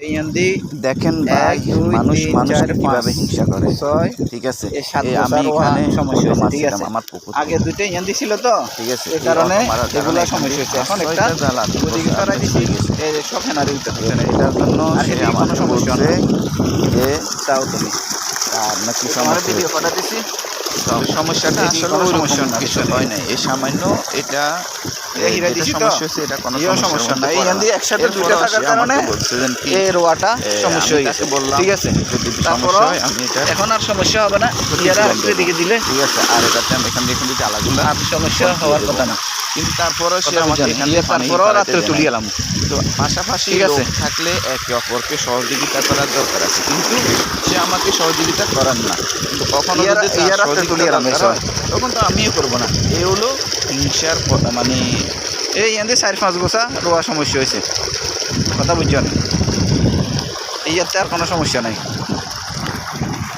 এই ইয়ান্দি দেখেন ভাই 1 2 মানুষ 3 মানুষকে 4 কিভাবে 5 হিংসা করে 6 ঠিক আছে এই 7 এই আমি বছর এখানে সমস্যা অটো হয়েছে ঠিক মারছিলাম আছে আমার পুকুর আগে দুইটা ইয়ান্দি ছিল তো ঠিক আছে এই কারণে অটো মারার এগুলা এখান সমস্যা দিয়ে হয়েছে এখন 5-6 একটা টা জাল আর ওদিকে করাই দিছি হয়ে গেছে এই যে সব হেনারি উঠতে ঠিক আছে এটার জন্য আর সে এদিকে কোনো আমাকে সমস্যা বলছে না যে চাও তুমি তার নাকি আমার সমস্যা ভিডিও হচ্ছে। করা দিছি সমস্যাটা এদিকে আসলে কোনো ওরকম সমস্যা না কিছু বুঝছেন হয় নাই এই সামান্য এটা এটা হিরা যেটা দিছি তো সমস্যা হচ্ছে এটা কোনো ইও সমস্যা না এই ইয়ান্দি একসাথে দুইটা থাকার কারণে এই রোয়াটা সমস্যা হয়ে গেছে বললাম ঠিক আছে যদি তারপর সমস্যা হয় আমি এটা এখন আর সমস্যা হবে না ইয়ারা একটু এদিকে দিলে ঠিক আছে আর এটাতে আমি এখান দিয়ে কিন্তু জ্বালাগুলো আর সমস্যা হওয়ার কথা না কিন্তু তারপরেও সে কথা আমাকে বুঝছেন? এখান ইয়ে থেকে পানি তারপরেও পাড়াইতে রাত্রে দেয় তুলি নাই। এলাম তো পাশাপাশি ঠিক আছে। লোক থাকলে একে অপরকে সহযোগিতা করার দরকার আছে কিন্তু সে আমাকে সহযোগিতা করার না কিন্তু কখনো ইয়ারা- যদি তার ইয়ারা রাত্রে সহযোগিতা তুলি এলাম দরকার এসব। হয়, তখন তো আমিও করবো না এই হলো হিংসার মানে এই ইয়ান্দি 4-5 গোছা রোয়া সমস্যা হয়েছে কথা বুঝছেন এই ইয়াতে আর কোনো সমস্যা নাই